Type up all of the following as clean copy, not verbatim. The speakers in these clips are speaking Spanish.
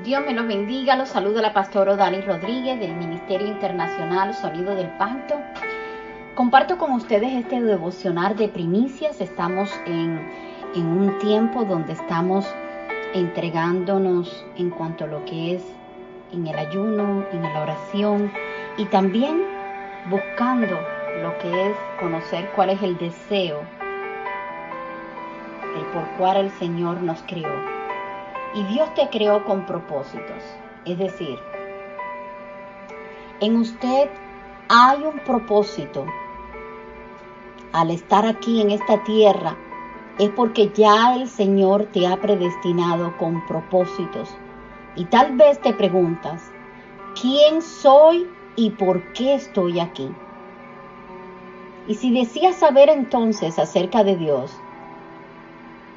Dios me los bendiga. Los saluda la pastora Dani Rodríguez del Ministerio Internacional Sonido del Pacto. Comparto con ustedes este devocional de primicias. Estamos en un tiempo donde estamos entregándonos en cuanto a lo que es en el ayuno, en la oración y también buscando lo que es conocer cuál es el deseo, el por cual el Señor nos creó. Y Dios te creó con propósitos. Es decir, en usted hay un propósito. Al estar aquí en esta tierra, es porque ya el Señor te ha predestinado con propósitos. Y tal vez te preguntas, ¿quién soy y por qué estoy aquí? Y si deseas saber entonces acerca de Dios,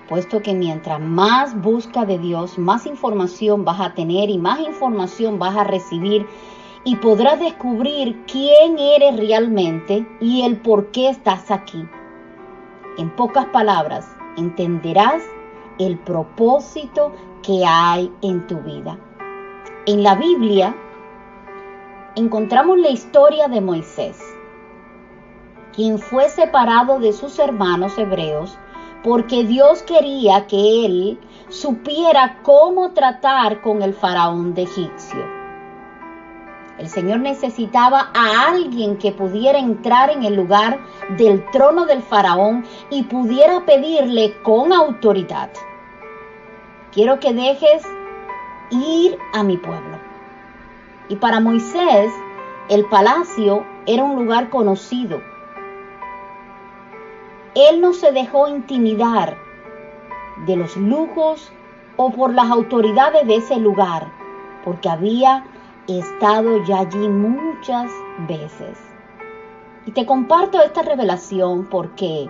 puesto que mientras más busca de Dios, más información vas a tener y más información vas a recibir y podrás descubrir quién eres realmente y el por qué estás aquí. En pocas palabras, entenderás el propósito que hay en tu vida. En la Biblia encontramos la historia de Moisés, quien fue separado de sus hermanos hebreos porque Dios quería que él supiera cómo tratar con el faraón de Egipcio. El Señor necesitaba a alguien que pudiera entrar en el lugar del trono del faraón y pudiera pedirle con autoridad: quiero que dejes ir a mi pueblo. Y para Moisés, el palacio era un lugar conocido. Él no se dejó intimidar de los lujos o por las autoridades de ese lugar, porque había estado ya allí muchas veces. Y te comparto esta revelación porque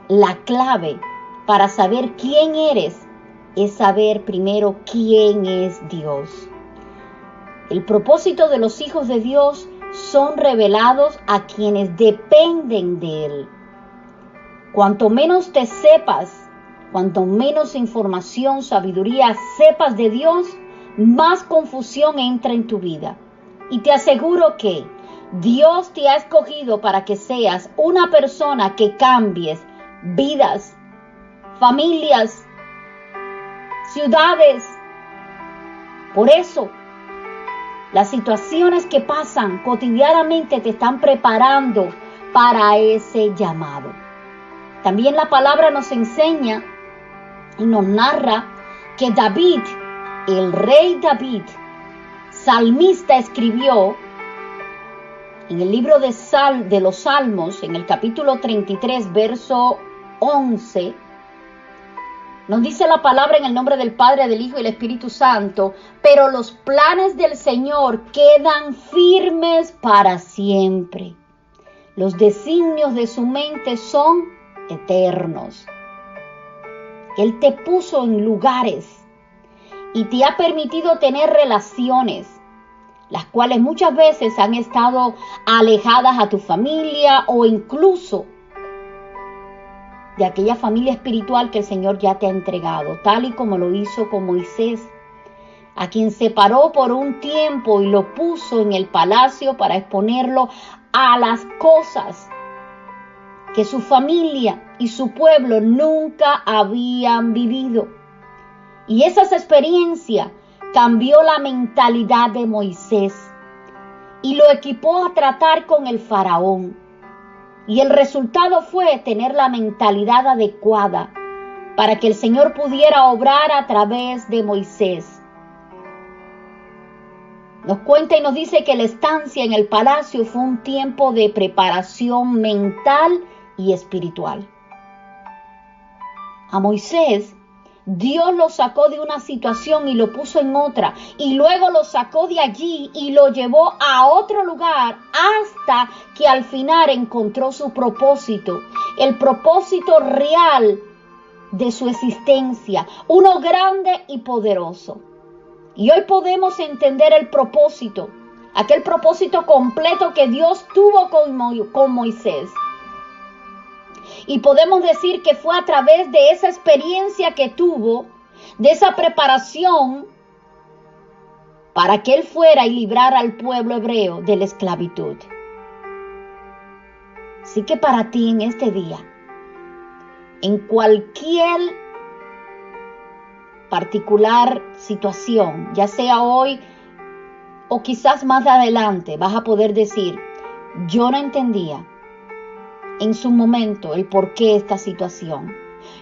la clave para saber quién eres es saber primero quién es Dios. El propósito de los hijos de Dios son revelados a quienes dependen de Él. Cuanto menos te sepas, cuanto menos información, sabiduría sepas de Dios, más confusión entra en tu vida. Y te aseguro que Dios te ha escogido para que seas una persona que cambies vidas, familias, ciudades. Por eso, las situaciones que pasan cotidianamente te están preparando para ese llamado. También la palabra nos enseña y nos narra que David, el rey David, salmista, escribió en el libro de los Salmos, en el capítulo 33, verso 11, nos dice la palabra en el nombre del Padre, del Hijo y del Espíritu Santo: pero los planes del Señor quedan firmes para siempre. Los designios de su mente son eternos. Él te puso en lugares y te ha permitido tener relaciones, las cuales muchas veces han estado alejadas a tu familia o incluso de aquella familia espiritual que el Señor ya te ha entregado, tal y como lo hizo con Moisés, a quien separó por un tiempo y lo puso en el palacio para exponerlo a las cosas que su familia y su pueblo nunca habían vivido. Y esas experiencias cambió la mentalidad de Moisés y lo equipó a tratar con el faraón. Y el resultado fue tener la mentalidad adecuada para que el Señor pudiera obrar a través de Moisés. Nos cuenta y nos dice que la estancia en el palacio fue un tiempo de preparación mental y espiritual. A Moisés, Dios lo sacó de una situación y lo puso en otra, y luego lo sacó de allí y lo llevó a otro lugar hasta que al final encontró su propósito, el propósito real de su existencia, uno grande y poderoso. Y hoy podemos entender el propósito, aquel propósito completo que Dios tuvo con Moisés. Y podemos decir que fue a través de esa experiencia que tuvo, de esa preparación, para que Él fuera y librara al pueblo hebreo de la esclavitud. Así que para ti en este día, en cualquier particular situación, ya sea hoy o quizás más adelante, vas a poder decir, yo no entendía en su momento el porqué de esta situación.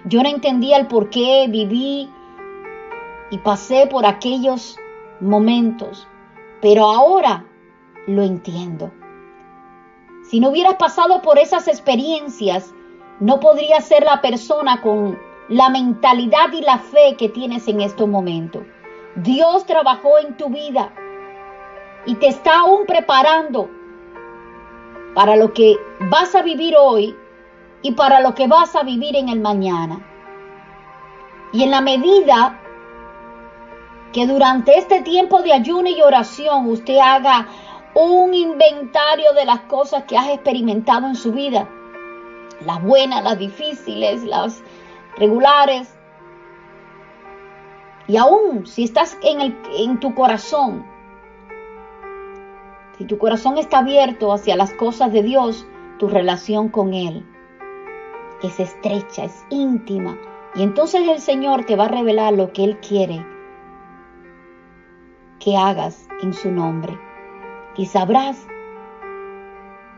Yo no entendía el por qué viví y pasé por aquellos momentos, pero ahora lo entiendo. Si no hubieras pasado por esas experiencias, no podrías ser la persona con la mentalidad y la fe que tienes en estos momentos. Dios trabajó en tu vida y te está aún preparando para lo que vas a vivir hoy y para lo que vas a vivir en el mañana. Y en la medida que durante este tiempo de ayuno y oración usted haga un inventario de las cosas que has experimentado en su vida, las buenas, las difíciles, las regulares, y aún si estás en tu corazón, si tu corazón está abierto hacia las cosas de Dios, tu relación con Él es estrecha, es íntima, y entonces el Señor te va a revelar lo que Él quiere que hagas en su nombre. Y sabrás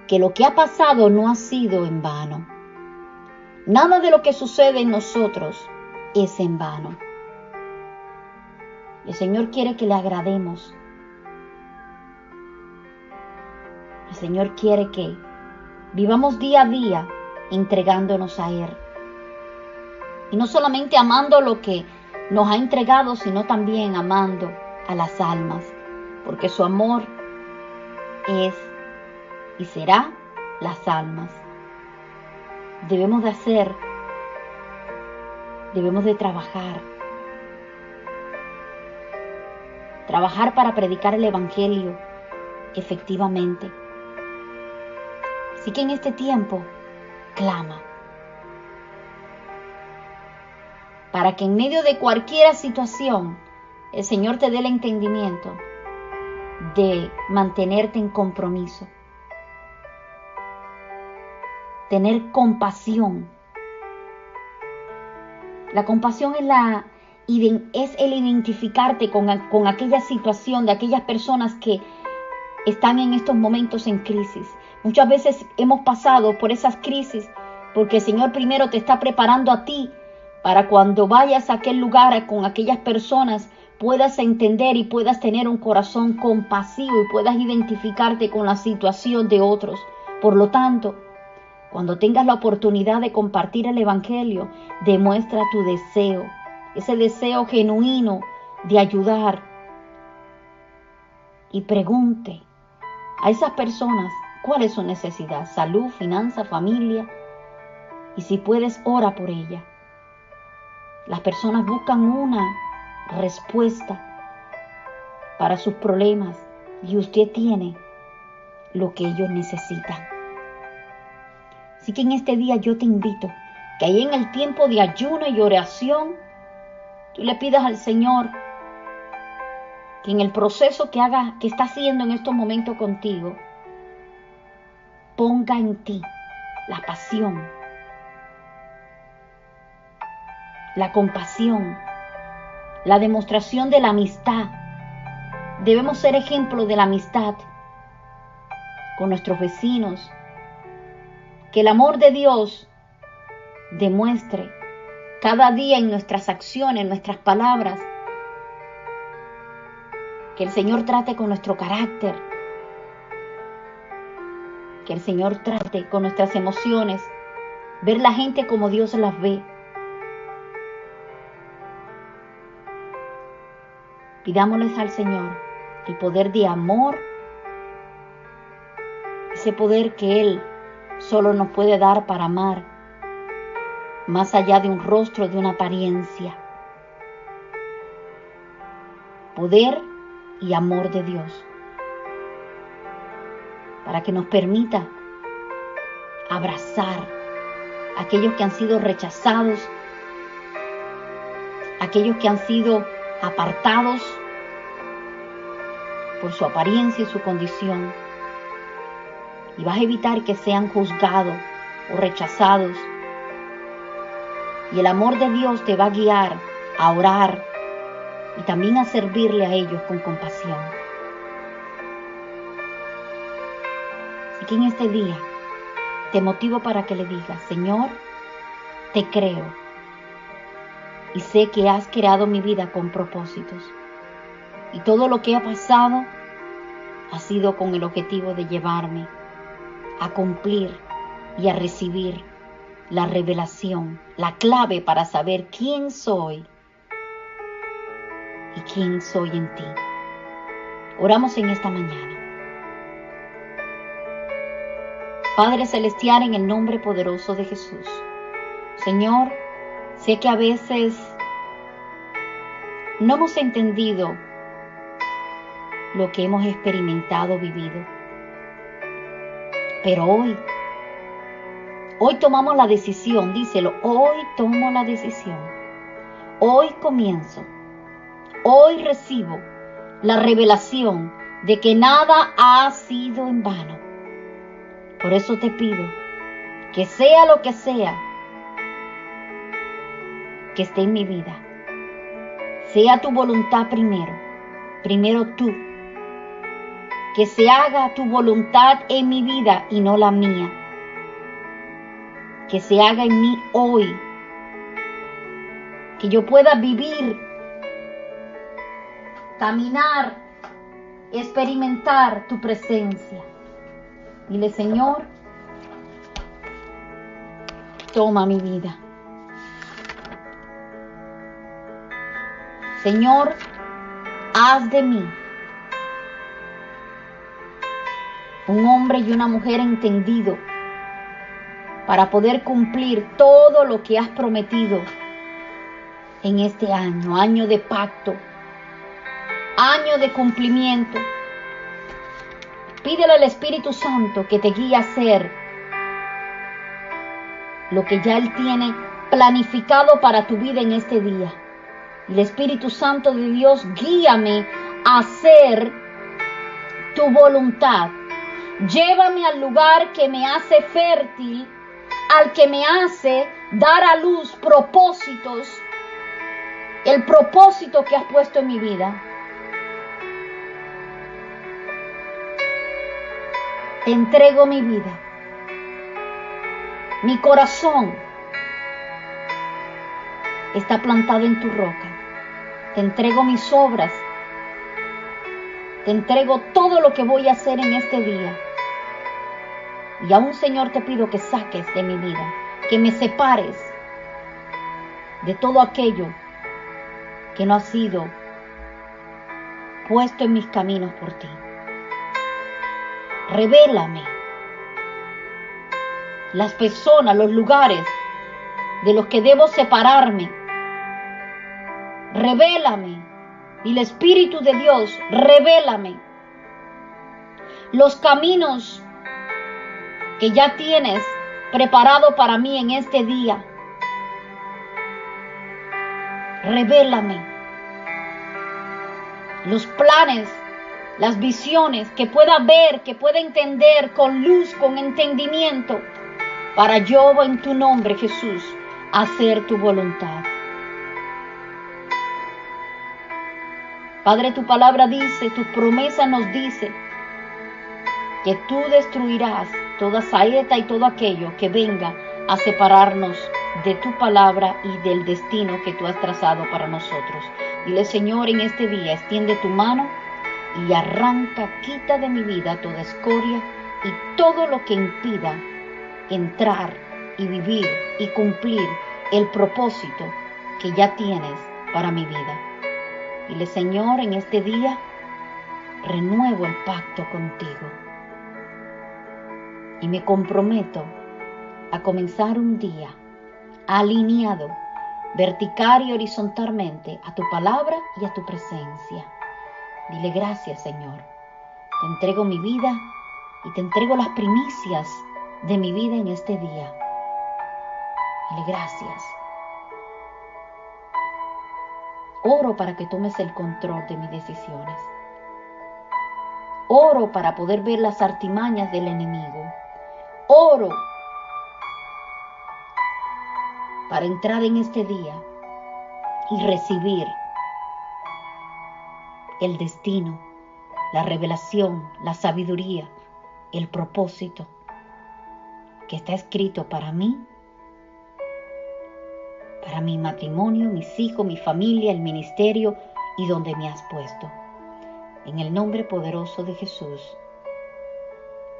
que lo que ha pasado no ha sido en vano. Nada de lo que sucede en nosotros es en vano. El Señor quiere que le agrademos. El Señor quiere que vivamos día a día entregándonos a Él. Y no solamente amando lo que nos ha entregado, sino también amando a las almas. Porque su amor es y será las almas. Debemos de trabajar para predicar el Evangelio efectivamente. Así que en este tiempo, clama, para que en medio de cualquier situación, el Señor te dé el entendimiento de mantenerte en compromiso, tener compasión. La compasión es el identificarte con aquella situación de aquellas personas que están en estos momentos en crisis. Muchas veces hemos pasado por esas crisis porque el Señor primero te está preparando a ti para cuando vayas a aquel lugar con aquellas personas puedas entender y puedas tener un corazón compasivo y puedas identificarte con la situación de otros. Por lo tanto, cuando tengas la oportunidad de compartir el Evangelio, demuestra tu deseo, ese deseo genuino de ayudar. Y pregunte a esas personas cuál es su necesidad, salud, finanzas, familia. Y si puedes, ora por ella. Las personas buscan una respuesta para sus problemas y usted tiene lo que ellos necesitan. Así que en este día yo te invito que ahí en el tiempo de ayuno y oración, tú le pidas al Señor que en el proceso que está haciendo en estos momentos contigo, ponga en ti la pasión, la compasión, la demostración de la amistad. Debemos ser ejemplo de la amistad con nuestros vecinos. Que el amor de Dios demuestre cada día en nuestras acciones, en nuestras palabras. Que el Señor trate con nuestro carácter. Que el Señor trate con nuestras emociones. Ver la gente como Dios las ve. Pidámosles al Señor el poder de amor, ese poder que Él solo nos puede dar para amar, más allá de un rostro, de una apariencia. Poder y amor de Dios, para que nos permita abrazar a aquellos que han sido rechazados, aquellos que han sido apartados, por su apariencia y su condición. Y vas a evitar que sean juzgados o rechazados. Y el amor de Dios te va a guiar a orar y también a servirle a ellos con compasión. Así que en este día te motivo para que le digas: Señor, te creo y sé que has creado mi vida con propósitos. Y todo lo que ha pasado ha sido con el objetivo de llevarme a cumplir y a recibir la revelación, la clave para saber quién soy y quién soy en ti. Oramos en esta mañana. Padre Celestial, en el nombre poderoso de Jesús. Señor, sé que a veces no hemos entendido lo que hemos experimentado, vivido. Pero hoy tomamos la decisión, díselo, hoy tomo la decisión. Hoy comienzo. Hoy recibo la revelación de que nada ha sido en vano. Por eso te pido que sea lo que sea que esté en mi vida, sea tu voluntad primero tú. Que se haga tu voluntad en mi vida y no la mía. Que se haga en mí hoy. Que yo pueda vivir, caminar, experimentar tu presencia. Dile: Señor, toma mi vida. Señor, haz de mí un hombre y una mujer entendido para poder cumplir todo lo que has prometido en este año, año de pacto, año de cumplimiento. Pídele al Espíritu Santo que te guíe a hacer lo que ya Él tiene planificado para tu vida en este día. El Espíritu Santo de Dios, guíame a hacer tu voluntad. Llévame al lugar que me hace fértil, al que me hace dar a luz propósitos, el propósito que has puesto en mi vida. Te entrego mi vida, mi corazón está plantado en tu roca. Te entrego mis obras, te entrego todo lo que voy a hacer en este día. Y aún, Señor, te pido que saques de mi vida, que me separes de todo aquello que no ha sido puesto en mis caminos por ti. Revélame las personas, los lugares de los que debo separarme. Revélame, y el Espíritu de Dios, revélame los caminos que ya tienes preparado para mí en este día. Revélame los planes, las visiones que pueda ver, que pueda entender con luz, con entendimiento, para yo en tu nombre, Jesús, hacer tu voluntad. Padre, tu palabra dice, tu promesa nos dice que tú destruirás toda saeta y todo aquello que venga a separarnos de tu palabra y del destino que tú has trazado para nosotros. Dile: Señor, en este día extiende tu mano y arranca, quita de mi vida toda escoria y todo lo que impida entrar y vivir y cumplir el propósito que ya tienes para mi vida. Dile: Señor, en este día renuevo el pacto contigo y me comprometo a comenzar un día alineado, vertical y horizontalmente a tu palabra y a tu presencia. Dile: gracias, Señor. Te entrego mi vida y te entrego las primicias de mi vida en este día. Dile: gracias. Oro para que tomes el control de mis decisiones. Oro para poder ver las artimañas del enemigo. Oro para entrar en este día y recibir el destino, la revelación, la sabiduría, el propósito que está escrito para mí, para mi matrimonio, mis hijos, mi familia, el ministerio y donde me has puesto. En el nombre poderoso de Jesús.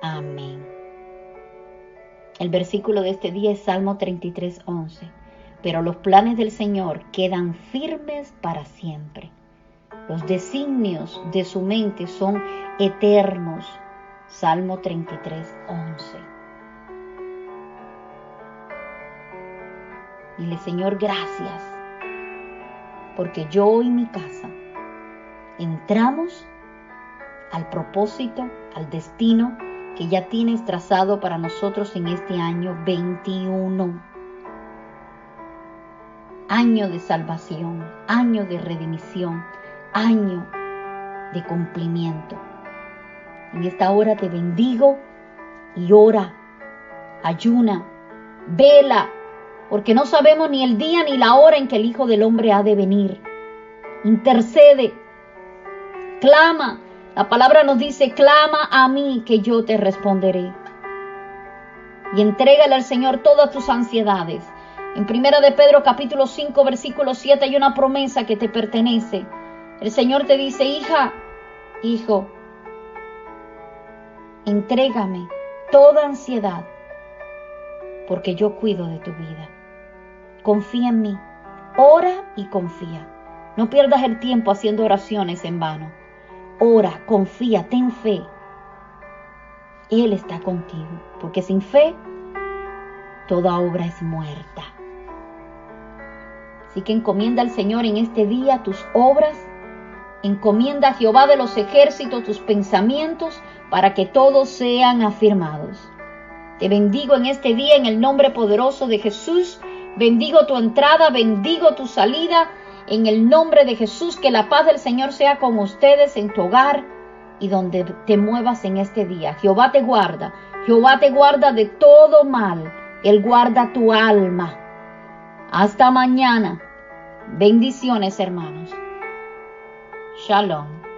Amén. El versículo de este día es Salmo 33:11. Pero los planes del Señor quedan firmes para siempre. Los designios de su mente son eternos. Salmo 33:11. Dile, Señor, gracias, porque yo y mi casa entramos al propósito, al destino que ya tienes trazado para nosotros en este año 21. Año de salvación, año de redimición, año de cumplimiento. En esta hora te bendigo y ora, ayuna, vela, porque no sabemos ni el día ni la hora en que el Hijo del Hombre ha de venir. Intercede, clama. La palabra nos dice, clama a mí que yo te responderé. Y entrégale al Señor todas tus ansiedades. En 1 de Pedro capítulo 5 versículo 7 hay una promesa que te pertenece. El Señor te dice, hija, hijo, entrégame toda ansiedad, porque yo cuido de tu vida. Confía en mí, ora y confía. No pierdas el tiempo haciendo oraciones en vano. Ora, confía, ten fe. Él está contigo, porque sin fe, toda obra es muerta. Así que encomienda al Señor en este día tus obras, encomienda a Jehová de los ejércitos tus pensamientos, para que todos sean afirmados. Te bendigo en este día en el nombre poderoso de Jesús. Bendigo tu entrada, bendigo tu salida. En el nombre de Jesús, que la paz del Señor sea con ustedes en tu hogar y donde te muevas en este día. Jehová te guarda de todo mal. Él guarda tu alma. Hasta mañana. Bendiciones, hermanos. Shalom.